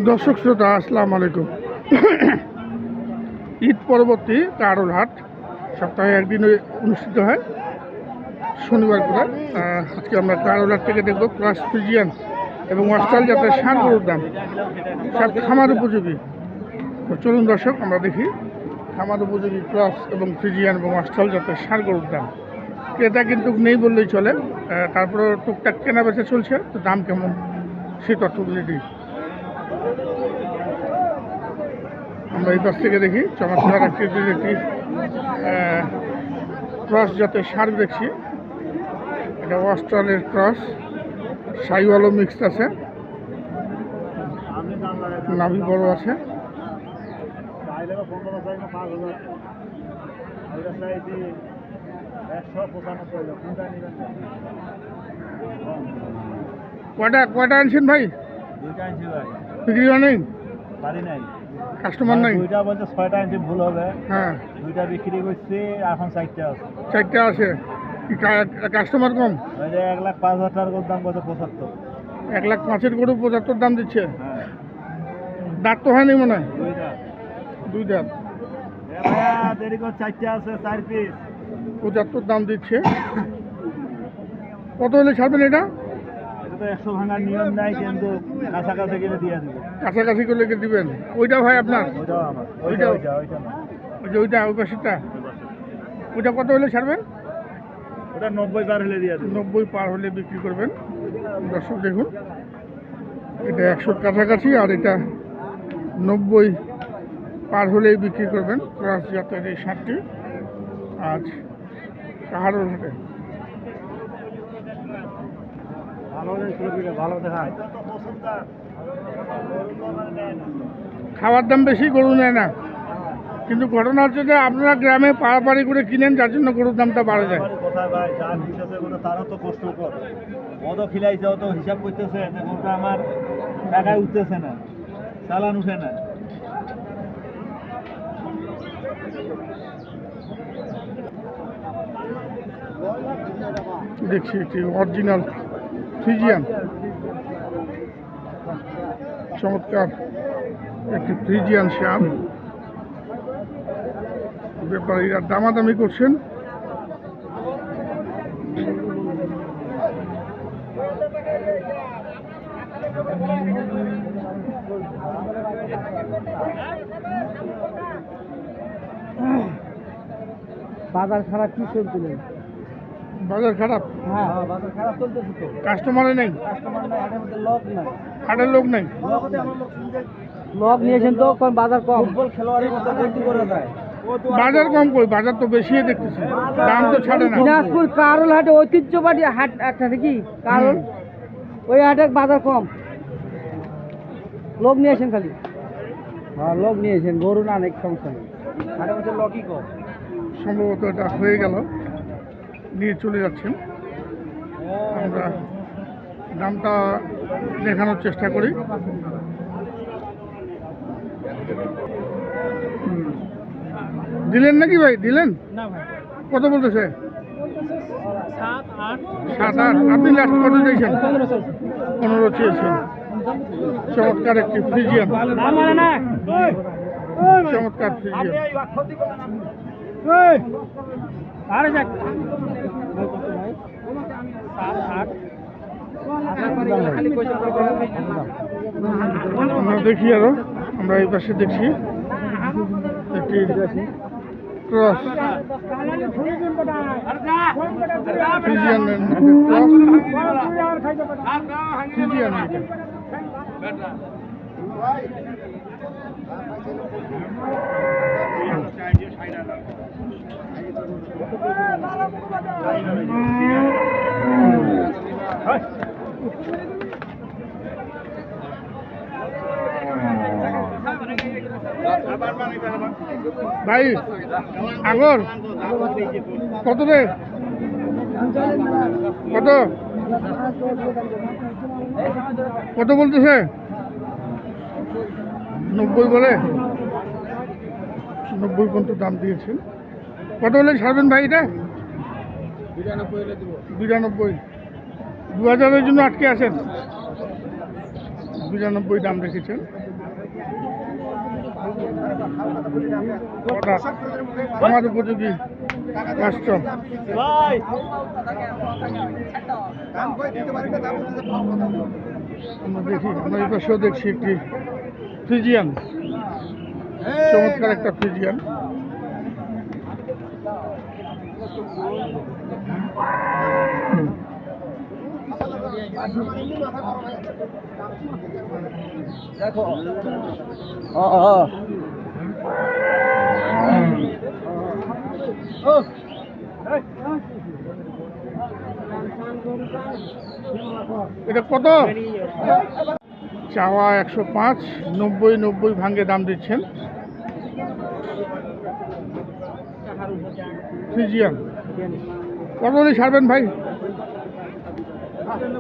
দর্শক শ্রোতা আসসালামু আলাইকুম। ঈদ পরবর্তী কারোর হাট সপ্তাহে একদিন অনুষ্ঠিত হয় শনিবার করে। আজকে আমরা কারোর হাট থেকে দেখব ক্রস ফ্রিজিয়ান এবং অস্ট্রাল জাতের ষাঁড় গরুর দাম, সব খামার উপযোগী। তো চলুন দর্শক আমরা দেখি খামার উপযোগী ক্রস এবং ফ্রিজিয়ান এবং অস্ট্রাল জাতের ষাঁড় গরুর দাম। ক্রেতা কিন্তু নেই বললেই চলে, তারপরে টুকটাক কেনা বেচা চলছে। তো দাম কেমন সেই তথ্যগুলি দিই। আমরা এই পাশ থেকে দেখি চমৎকার আকৃতির একটি ক্রস জাতের ষাঁড় দেখছি। এটা অস্ট্রেলিয়ার ক্রস, সাইওয়ালও মিক্সড আছে, নাভি বড় আছে। কয়টা আনছেন ভাই? বিক্রি নেই, কাস্টমার নাই। দুইটা বলতে 6টা আনছি, ভুল হবে। হ্যাঁ, দুইটা বিক্রি করছি, এখন 4টা আছে। 4টা আছে। কাস্টমার কম? ওই যে 1,05,000 টাকার দাম কত? 75। 1,05,000 গরু 75 দাম দিচ্ছে। হ্যাঁ, দাঁত তো হয়নি মনে হয়। দুই দাঁত। দেরি করে 4টা আছে, 4 পিস 75 দাম দিচ্ছে। কত হলে ছাড়বেন এটা? এটা তো 100 ভাঙার নিয়ম নাই, কিন্তু কাছাকাছি গেলে দিয়ে দিব। কাছাকাছি করলে দিবেন? ওইটা ভাই আপনার? ওইটাও আমার। ওইটা না। ওই পাশেরটা ওইটা কত হলে ছাড়বেন? ওটা 90 পার হলে দিয়ে দিব। 90 পার হলে বিক্রি করবেন। দর্শক দেখুন, এটা 100 কাছাকাছি, আর এটা 90 পার হলেই বিক্রি করবেন। ক্রস জাতের এই ষাঁড়টি আজ কাহারোর হাটে। ভালো দেখায়। খাওয়ার দাম বেশি, গরু নেয় না। কিন্তু ঘটনা হচ্ছে যে আপনারা গ্রামে পাড়াপাড়ি করে কিনেন, যার জন্য গরুর দামটা বাড়ে যায়। কোথায় ভাই, যার হিসাবে তারও তো কষ্ট কর, অত খিলাইছে, অত হিসাব করতেছে যে গরুটা আমার টাকায় উঠতেছে না, চালান উঠে না। দেখছি একটি অরিজিনাল ফ্রিজিয়ান, চমৎকার একটি ফ্রিজিয়ান ষাঁড়। ব্যাপারীরা দামাদামি করছেন। বাজার খারাপ, কি চলছিল? বাজার খারাপ? হ্যাঁ, বাজার খারাপ চলতেছে তো। কাস্টমারে নেই, কাস্টমার নাই, হাটের মধ্যে লোক নাই। হাটের লোক নেই। লোক নিয়েছেন তো, বাজার কম। ফুটবল খেলোয়াড়ের মতো বিক্রি করে যায়। বাজার কম কই, বাজার তো বেশি দেখতেছি, দাম তো ছাড়ে না। দিনাজপুর কারোল হাটে ঐতিহ্যবাহী হাট একটা নাকি কারোল, ওই হাটে বাজার কম। লোক নিয়েছেন খালি। হ্যাঁ, লোক নিয়েছেন, গরু না অনেক সমস্যা নেই, হাটের মধ্যে লোকই কম। সম্ভবত এটা হয়ে গেল, নিয়ে চলে যাচ্ছেন। আমরা দামটা দেখানোর চেষ্টা করি। দিলেন নাকি ভাই? দিলেন না ভাই, কত বলতেছে? 7, 8। 7, 8। আপনি লাস্ট কত চাইছেন? 15 চেয়েছেন। চমৎকার একটি ফ্রিজিয়ান, চমৎকার ফ্রিজিয়ান। আমরা দেখি আরো, আমরা এই পাশে দেখছি একটি ক্রস ফ্রিজিয়ান, ফ্রিজিয়ান ভাই। আগর কত রে? কত কত বলতেছে? 90 বলে। 90 পর্যন্ত দাম দিয়েছেন। কত হলে ছাড়বেন ভাই এটা? 92। 2000-এর জন্য আটকে আছেন। 92 দাম রেখেছেন। আমার উপযোগী রাষ্ট্র ভাই আমরা দেখি, আমরা এই পাশেও দেখছি একটি ফ্রিজিয়ান, চমৎকার একটা ফ্রিজিয়ান। দেখো এটা কত? চাওয়া 105, 90 ভাঙ্গে দাম দিচ্ছেন। ফ্রিজিয়ান কত হলে ছাড়বেন ভাই? 92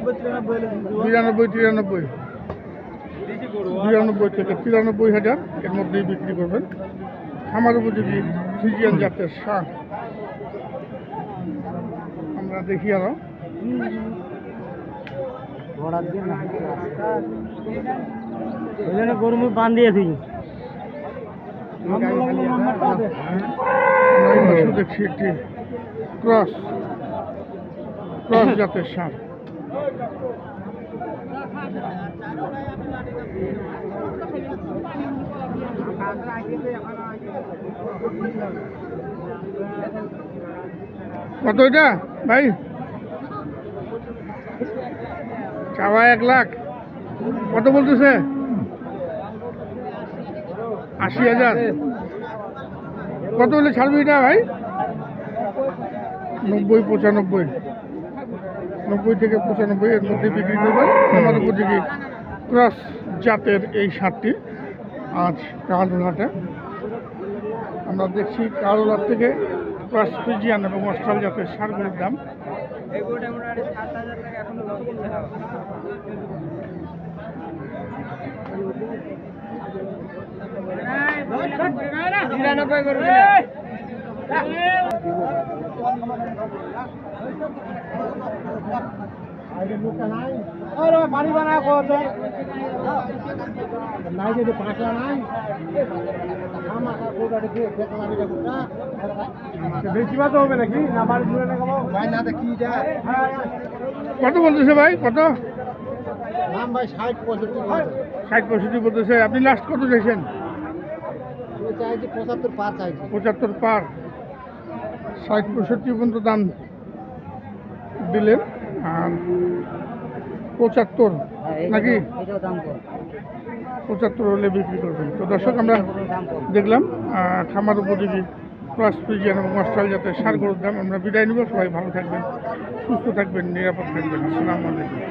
থেকে 93,000 এর মধ্যেই বিক্রি করবেন। খামার উপযোগী ফ্রিজিয়ান জাতের ষাঁড়। আমরা দেখি আরো গরু বান দিয়েছি আমরা এই পাশে দেখছি একটি ক্রস জাতের ষাঁড়। কত এটা ভাই? চাওয়া 1 লাখ, কত বলতেছে? 80,000। কত হলে ছাড়বি এটা ভাই? 90, 95, 90 থেকে 95 এর মধ্যে বিক্রি করবেন। আমার উপযোগী ক্রস জাতের এই ষাঁড়টি আজ কালুরহাটে। আমরা দেখছি কালুরহাট থেকে ক্রস ফ্রিজিয়ান এবং অস্ট্রাল জাতের ষাঁড়গুলোর দাম। বাড়ি বানা করতে নাই যদি পাঁচলা নাই বেশিবা তো হবে নাকি না বাড়ি দূরে ভাই না কি কত বলতেছে ভাই? কত নাম ভাই 60-65 বলতেছে। আপনি লাস্ট কত চাইছেন? চাইছি 75 পার চাইছি 75 পার। 60-65 পর্যন্ত দাম দিলেন আর 75 নাকি? 75 হলে বিক্রি করবেন। তো দর্শক, আমরা দেখলাম খামার উপযোগী ক্রস ফ্রিজিয়ান এবং অস্ট্রাল জাতের ষাঁড় গরুর দাম। আমরা বিদায় নিব। সবাই ভালো থাকবেন, সুস্থ থাকবেন, নিরাপদ থাকবেন। আসসালামু আলাইকুম।